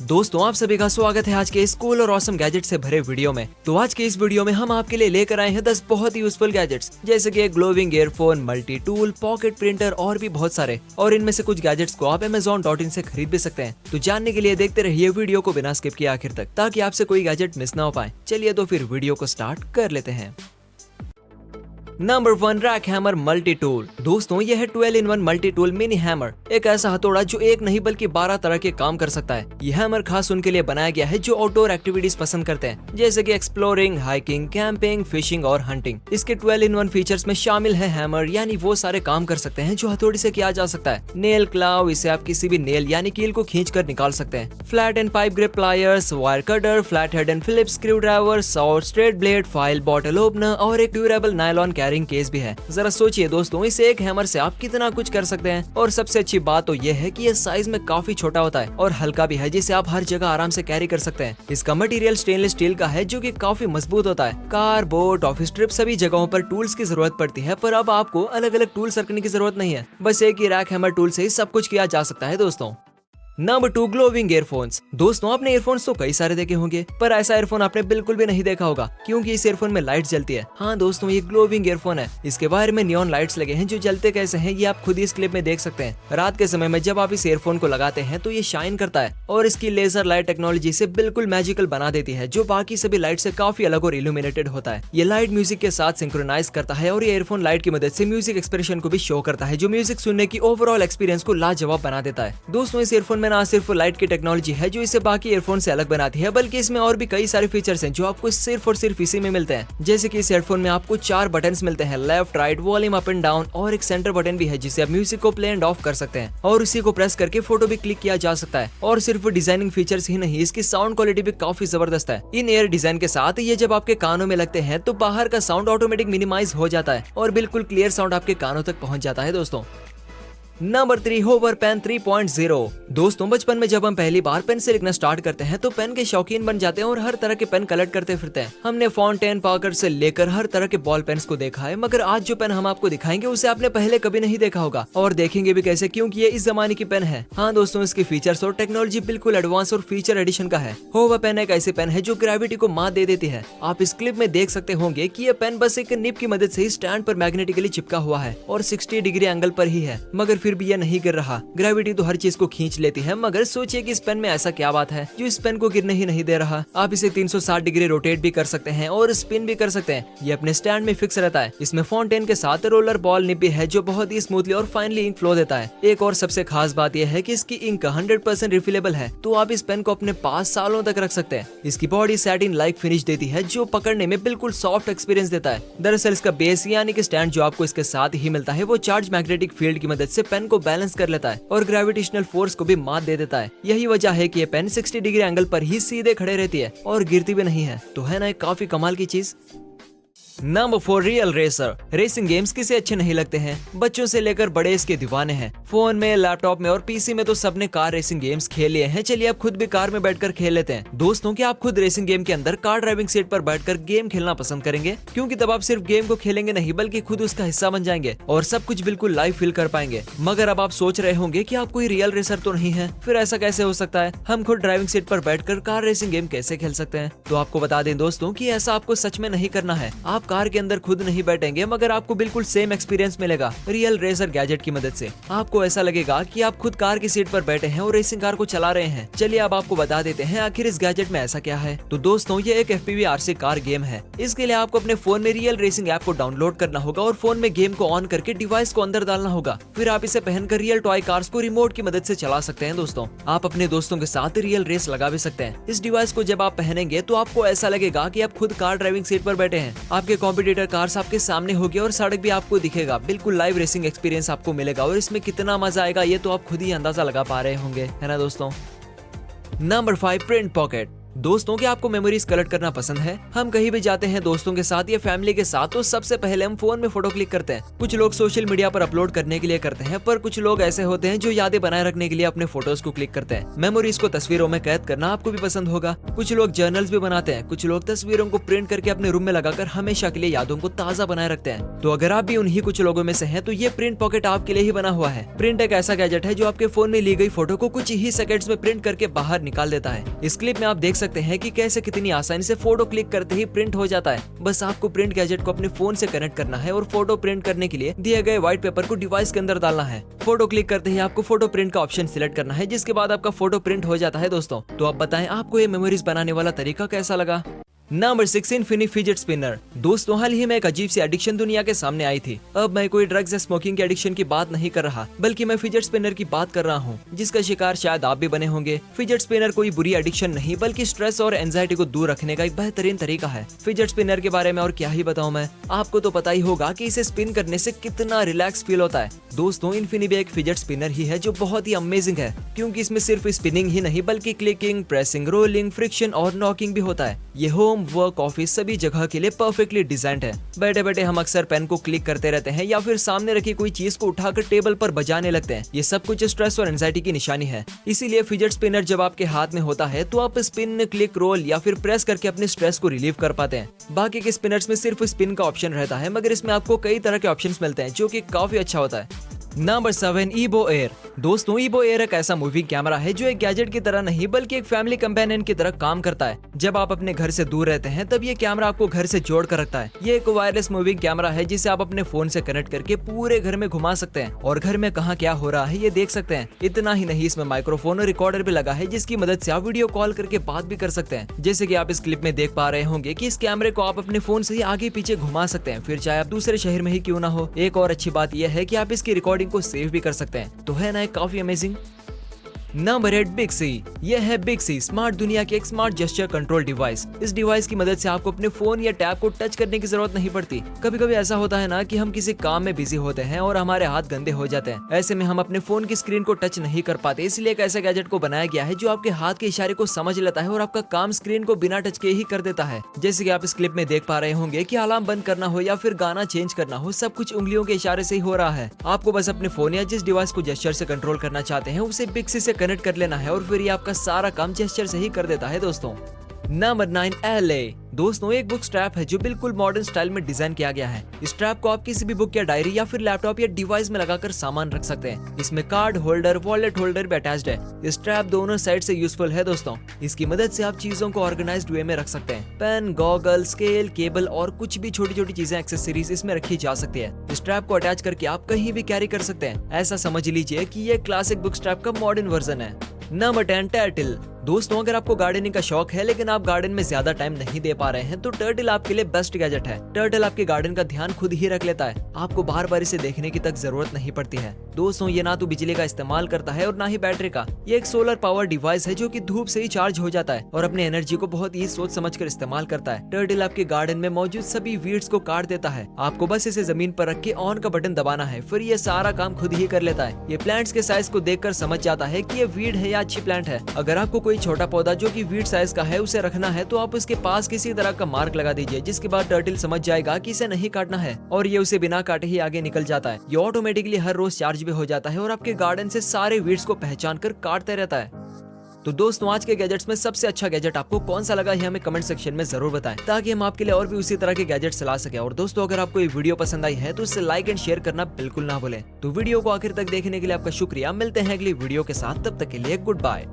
दोस्तों आप सभी का स्वागत है आज के इस कूल और ऑसम गैजेट से भरे वीडियो में। तो आज के इस वीडियो में हम आपके लिए लेकर आए हैं 10 बहुत ही यूजफुल गैजेट्स, जैसे कि एक glowing earphone, multi tool, pocket printer और भी बहुत सारे। और इनमें से कुछ गैजेट्स को आप Amazon.in से खरीद भी सकते हैं। तो जानने के लिए देखते रहिए वीडियो को बिना स्किप किए आखिर तक, ताकि आपसे कोई गैजेट मिस ना हो पाए। चलिए तो फिर वीडियो को स्टार्ट कर लेते हैं। Number 1, rack hammer multi tool. दोस्तों यह है 12-in-1 multi tool mini hammer, एक ऐसा हथौड़ा जो एक नहीं बल्कि 12 तरह के काम कर सकता है। यह हैमर खास उनके लिए बनाया गया है जो आउटडोर एक्टिविटीज पसंद करते हैं, जैसे कि एक्सप्लोरिंग, हाइकिंग, कैंपिंग, फिशिंग और हंटिंग। इसके 12-in-1 फीचर्स में शामिल है हैमर, यानी वो सारे काम कर सकते हैं जो हथौड़ी से किया जा सकता है। नेल क्लाव, इसे आप किसी भी नेल यानी कील को खींच कर निकाल सकते हैं। Flat and pipe grip pliers, wire cutter, flat head and Phillips screwdriver, saw, straight blade, file, bottle opener और एक ड्यूरेबल नायलॉन कैरिंग केस भी है। जरा सोचिए दोस्तों, इस एक हैमर से आप कितना कुछ कर सकते हैं। और सबसे अच्छी बात तो यह है कि यह साइज में काफी छोटा होता है और हल्का भी है, जिसे आप हर जगह आराम से कैरी कर सकते हैं। इसका मटेरियल स्टेनलेस स्टील का है जो कि काफी मजबूत होता है। कार, बोट, ऑफिस ट्रिप सभी जगहों पर टूल्स की जरूरत पड़ती है, पर अब आपको अलग अलग टूल्स रखने की जरूरत नहीं है। बस एक ही रैक हैमर टूल से ही सब कुछ किया जा सकता है दोस्तों। Number 2, glowing earphones. दोस्तों आपने ईयरफोन्स तो कई सारे देखे होंगे, पर ऐसा ईयरफोन आपने बिल्कुल भी नहीं देखा होगा, क्योंकि इस ईयरफोन में लाइट जलती है। हाँ दोस्तों, ये ग्लोविंग ईयरफोन है। इसके वायर में नियॉन लाइट्स लगे हैं जो जलते कैसे हैं ये आप खुद ही इस क्लिप में देख सकते हैं। रात के समय में जब आप इस ईयरफोन को लगाते हैं तो ये शाइन करता है और इसकी लेजर लाइट टेक्नोलॉजी से बिल्कुल मैजिकल बना देती है, जो बाकी सभी लाइट से काफी अलग और इल्यूमिनेटेड होता है। ये लाइट म्यूजिक के साथ सिंक्रोनाइज करता है और ये ईयरफोन लाइट की मदद से म्यूजिक एक्सप्रेशन को भी शो करता है, जो म्यूजिक सुनने की ओवरऑल एक्सपीरियंस को लाजवाब बना देता है। दोस्तों इस ईयरफोन में ना सिर्फ लाइट टेक्नोलॉजी है जो इसे बाकी ईयरफोन से अलग बनाती है, बल्कि इसमें और भी कई सारे फीचर्स हैं जो आपको सिर्फ और सिर्फ इसी में मिलते हैं। जैसे कि इस हेडफोन में आपको 4 बटन्स मिलते हैं, left, right, volume up and down, और एक सेंटर बटन भी है जिससे आप म्यूजिक को प्ले एंड ऑफ कर सकते हैं और उसी को प्रेस करके फोटो भी क्लिक किया जा सकता है। और सिर्फ डिजाइनिंग फीचर्स ही नहीं, इसकी साउंड क्वालिटी भी काफी जबरदस्त है। इन एयर डिजाइन के साथ ये जब आपके कानों में लगते हैं तो बाहर का साउंड ऑटोमेटिक मिनिमाइज हो जाता है और बिल्कुल क्लियर साउंड आपके कानों तक पहुंच जाता है दोस्तों। Number 3, hover pen 3.0। दोस्तों बचपन में जब हम पहली बार पेन से लिखना स्टार्ट करते हैं तो पेन के शौकीन बन जाते हैं और हर तरह के पेन कलेक्ट करते फिरते हैं। हमने फाउंटेन, पार्कर से लेकर हर तरह के बॉल पेन्स को देखा है, मगर आज जो पेन हम आपको दिखाएंगे उसे आपने पहले कभी नहीं देखा होगा, और देखेंगे भी कैसे, क्योंकि ये इस जमाने की पेन है। हाँ दोस्तों, इसकी फीचर्स और टेक्नोलॉजी बिल्कुल एडवांस और फीचर एडिशन का है। होवर पेन एक ऐसी पेन है जो ग्रेविटी को मात दे देती है। आप इस क्लिप में देख सकते होंगे कि यह पेन बस एक निब की मदद से ही स्टैंड पर मैग्नेटिकली चिपका हुआ है और 60 डिग्री एंगल पर ही है, मगर फिर भी यह नहीं गिर रहा। ग्रेविटी तो हर चीज को खींच लेती है, मगर सोचिए कि इस पेन में ऐसा क्या बात है जो इस पेन को गिरने ही नहीं दे रहा। आप इसे 360 डिग्री रोटेट भी कर सकते हैं और स्पिन भी कर सकते हैं। ये अपने स्टैंड में फिक्स रहता है। इसमें फाउंटेन के साथ रोलर बॉल निब भी है जो बहुत ही स्मूथली और फाइनली इंक फ्लो देता है। एक और सबसे खास बात यह है कि इसकी इंक 100% रिफिलेबल है, तो आप इस पेन को अपने पास सालों तक रख सकते हैं। इसकी बॉडी सैटिन लाइक फिनिश देती है जो पकड़ने में बिल्कुल सॉफ्ट एक्सपीरियंस देता है। दरअसल इसका बेस यानी कि स्टैंड जो आपको इसके साथ ही मिलता है वो चार्ज मैग्नेटिक फील्ड की मदद से पेन को बैलेंस कर लेता है और ग्रेविटेशनल फोर्स को भी मात दे देता है। यही वजह है कि ये पेन 60 डिग्री एंगल पर ही सीधे खड़े रहती है और गिरती भी नहीं है। तो है ना एक काफी कमाल की चीज। Number 4, real racer. Racing games किसे अच्छे नहीं लगते हैं, बच्चों से लेकर बड़े इसके दीवाने हैं। फोन में, लैपटॉप में और पीसी में तो सबने कार रेसिंग गेम्स खेल लिए हैं। चलिए अब खुद भी कार में बैठकर खेल लेते हैं। दोस्तों क्या आप खुद रेसिंग गेम के अंदर कार ड्राइविंग सीट पर बैठकर गेम खेलना पसंद करेंगे? क्योंकि तब आप सिर्फ गेम को खेलेंगे नहीं बल्कि खुद उसका हिस्सा बन जाएंगे और सब कुछ बिल्कुल लाइव फील कर पाएंगे। मगर अब आप सोच रहे होंगे कि आप कोई रियल रेसर तो नहीं है, फिर ऐसा कैसे हो सकता है? हम खुद ड्राइविंग सीट पर बैठकर कार रेसिंग गेम कैसे खेल सकते हैं? तो आपको बता दें दोस्तों कि ऐसा आपको सच में नहीं करना है। आप कार के अंदर खुद नहीं बैठेंगे, मगर आपको बिल्कुल सेम एक्सपीरियंस मिलेगा रियल रेसर गैजेट की मदद से। आपको ऐसा लगेगा कि आप खुद कार की सीट पर बैठे हैं और रेसिंग कार को चला रहे हैं। चलिए अब आपको बता देते हैं आखिर इस गैजेट में ऐसा क्या है। तो दोस्तों ये एक FPV RC कार गेम है। इसके लिए आपको अपने फोन में रियल रेसिंग ऐप को डाउनलोड करना होगा और फोन में गेम को ऑन करके डिवाइस को अंदर डालना होगा। फिर आप इसे पहनकर रियल टॉय कार्स को रिमोट की मदद से चला सकते हैं। दोस्तों आप अपने दोस्तों के साथ रियल रेस लगा भी सकते हैं। इस डिवाइस को जब आप पहनेंगे तो आपको ऐसा लगेगा कि आप खुद कार ड्राइविंग सीट पर बैठे हैं। आपके कॉम्पिटिटर कार्स आपके सामने होगी और सड़क भी आपको दिखेगा। बिल्कुल लाइव रेसिंग एक्सपीरियंस आपको मिलेगा और इसमें कितना मजा आएगा ये तो आप खुद ही अंदाजा लगा पा रहे होंगे, है ना दोस्तों। Number 5, print pocket. दोस्तों, क्या आपको मेमोरीज कलेक्ट करना पसंद है? हम कहीं भी जाते हैं दोस्तों के साथ या फैमिली के साथ, तो सबसे पहले हम फोन में फोटो क्लिक करते हैं। कुछ लोग सोशल मीडिया पर अपलोड करने के लिए करते हैं, पर कुछ लोग ऐसे होते हैं जो यादें बनाए रखने के लिए अपने फोटोज को क्लिक करते हैं। मेमोरीज को तस्वीरों में कैद करना आपको भी पसंद होगा। कुछ लोग जर्नल्स भी बनाते हैं, कुछ लोग तस्वीरों को प्रिंट करके अपने रूम में लगाकर हमेशा के लिए यादों को ताज़ा बनाए रखते हैं। तो अगर आप भी उन्हीं कुछ लोगों में से हैं, तो ये प्रिंट पॉकेट आपके लिए ही बना हुआ है। प्रिंट एक ऐसा गैजेट है जो आपके फोन में ली गई फोटो को कुछ ही सेकंड्स में प्रिंट करके बाहर निकाल देता है। इस क्लिप में आप देख सकते हैं कि कैसे कितनी आसानी से फोटो क्लिक करते ही प्रिंट हो जाता है। बस आपको प्रिंट गैजेट को अपने फोन से कनेक्ट करना है और फोटो प्रिंट करने के लिए दिए गए व्हाइट पेपर को डिवाइस के अंदर डालना है। फोटो क्लिक करते ही आपको फोटो प्रिंट का ऑप्शन सिलेक्ट करना है, जिसके बाद आपका फोटो प्रिंट हो जाता है। दोस्तों, तो आप बताएं आपको ये मेमोरीज बनाने वाला तरीका कैसा लगा? Number 6, infinity fidget spinner. दोस्तों, हाल ही में एक अजीब सी एडिक्शन दुनिया के सामने आई थी। अब मैं कोई ड्रग्स या स्मोकिंग के एडिक्शन की बात नहीं कर रहा, बल्कि मैं फिजेट स्पिनर की बात कर रहा हूँ, जिसका शिकार शायद आप भी बने होंगे। फिजेट स्पिनर कोई बुरी एडिक्शन नहीं, बल्कि स्ट्रेस और एंजाइटी को दूर रखने का एक बेहतरीन तरीका है। फिजेट स्पिनर के बारे में और क्या ही बताऊं मैं, आपको तो पता ही होगा कि इसे स्पिन करने से कितना रिलैक्स फील होता है। दोस्तों, इनफिनी भी एक फिजेट स्पिनर ही है जो बहुत ही अमेजिंग है, क्योंकि इसमें सिर्फ स्पिनिंग ही नहीं बल्कि क्लिकिंग, प्रेसिंग, रोलिंग, फ्रिक्शन और नॉकिंग भी होता है। ये होम, वर्क, ऑफिस सभी जगह के लिए परफेक्टली डिजाइन्ड है। बैठे बैठे हम अक्सर पेन को क्लिक करते रहते हैं या फिर सामने रखी कोई चीज को उठाकर टेबल पर बजाने लगते हैं। ये सब कुछ स्ट्रेस और एंजाइटी की निशानी है। इसीलिए फिजेट स्पिनर जब आपके हाथ में होता है तो आप स्पिन, क्लिक, रोल या फिर प्रेस करके अपने स्ट्रेस को रिलीव कर पाते हैं। बाकी के स्पिनर्स में सिर्फ स्पिन का ऑप्शन रहता है, मगर इसमें आपको कई तरह के ऑप्शंस मिलते हैं, जो कि काफी अच्छा होता है। Number 7, Ebo Air. दोस्तों, ईबो एयर एक ऐसा मूविंग कैमरा है जो एक गैजेट की तरह नहीं बल्कि एक फैमिली कंपेनियन की तरह काम करता है। जब आप अपने घर से दूर रहते हैं तब ये कैमरा आपको घर से जोड़ कर रखता है। ये एक वायरलेस मूविंग कैमरा है जिसे आप अपने फोन से कनेक्ट करके पूरे घर में घुमा सकते हैं और घर में कहाँ क्या हो रहा है ये देख सकते हैं। इतना ही नहीं, इसमें माइक्रोफोन और रिकॉर्डर भी लगा है, जिसकी मदद से आप वीडियो कॉल करके बात भी कर सकते हैं। जैसे कि आप इस क्लिप में देख पा रहे होंगे कि इस कैमरे को आप अपने फोन से ही आगे पीछे घुमा सकते हैं, फिर चाहे आप दूसरे शहर में ही क्यों ना हो। एक और अच्छी बात यह है कि आप इसकी रिकॉर्डिंग को सेव भी कर सकते हैं। तो है ना काफी अमेजिंग। नंबर 8, बिक्सी। यह है बिक्सी, स्मार्ट दुनिया की एक स्मार्ट जेस्चर कंट्रोल डिवाइस। इस डिवाइस की मदद से आपको अपने फोन या टैब को टच करने की जरूरत नहीं पड़ती। कभी कभी ऐसा होता है ना कि हम किसी काम में बिजी होते हैं और हमारे हाथ गंदे हो जाते हैं। ऐसे में हम अपने फोन की स्क्रीन को टच नहीं कर पाते, इसलिए एक ऐसा गैजेट को बनाया गया है जो आपके हाथ के इशारे को समझ लेता है और आपका काम स्क्रीन को बिना टच के ही कर देता है। जैसे कि आप इस क्लिप में देख पा रहे होंगे कि अलार्म बंद करना हो या फिर गाना चेंज करना हो, सब कुछ उंगलियों के इशारे से ही हो रहा है। आपको बस अपने फोन या जिस डिवाइस को जेस्चर से कंट्रोल करना चाहते हैं उसे बिक्सी से कनेक्ट कर लेना है और फिर ये आपका सारा काम जेस्चर से ही कर देता है। दोस्तों, नंबर 9, एलए। दोस्तों, एक बुक स्ट्रैप है जो बिल्कुल मॉडर्न स्टाइल में डिजाइन किया गया है। इस स्ट्रैप को आप किसी भी बुक या डायरी या फिर लैपटॉप या डिवाइस में लगाकर सामान रख सकते हैं। इसमें कार्ड होल्डर, वॉलेट होल्डर भी अटैच्ड है। इस स्ट्रैप दोनों साइड से यूजफुल है। दोस्तों, इसकी मदद से आप चीजों को ऑर्गेनाइज्ड वे में रख सकते हैं। पेन, गॉगल, स्केल, केबल और कुछ भी छोटी छोटी चीजें, एक्सेसरीज इसमें रखी जा सकती है। इस स्ट्रैप को अटैच करके आप कहीं भी कैरी कर सकते हैं। ऐसा समझ लीजिए कि ये क्लासिक बुक स्ट्रैप का मॉडर्न वर्जन है। Number 10, turtle. दोस्तों, अगर आपको गार्डनिंग का शौक है लेकिन आप गार्डन में ज्यादा टाइम नहीं दे पा रहे हैं तो टर्टल आपके लिए बेस्ट गैजेट है। टर्टल आपके गार्डन का ध्यान खुद ही रख लेता है, आपको बार बार इसे देखने की तक जरूरत नहीं पड़ती है। दोस्तों, ये ना तो बिजली का इस्तेमाल करता है और ना ही बैटरी का। ये एक सोलर पावर डिवाइस है जो कि धूप से ही चार्ज हो जाता है और अपनी एनर्जी को बहुत ही सोच समझ कर इस्तेमाल करता है। टर्टल आपके गार्डन में मौजूद सभी वीड्स को काट देता है। आपको बस इसे जमीन पर रख के ऑन का बटन दबाना है, फिर ये सारा काम खुद ही कर लेता है। ये प्लांट्स के साइज को देखकर समझ जाता है कि ये वीड है या अच्छी प्लांट है। अगर आपको कोई छोटा पौधा जो कि वीड साइज का है उसे रखना है तो आप उसके पास किसी तरह का मार्क लगा दीजिए, जिसके बाद टर्टल समझ जाएगा कि इसे नहीं काटना है और ये उसे बिना काटे ही आगे निकल जाता है। ये ऑटोमेटिकली हर रोज चार्ज भी हो जाता है और आपके गार्डन से सारे वीड्स को पहचान कर काटते रहता है। तो दोस्तों, आज के गैजेट्स में सबसे अच्छा गैजेट आपको कौन सा लगा ये हमें कमेंट सेक्शन में जरूर बताएं, ताकि हम आपके लिए और भी उसी तरह के गैजेट्स ला सके। और दोस्तों, अगर आपको ये वीडियो पसंद आई है तो इसे लाइक एंड शेयर करना बिल्कुल ना भूलें। तो वीडियो को आखिर तक देखने के लिए आपका शुक्रिया। मिलते हैं अगली वीडियो के साथ, तब तक के लिए गुड बाय।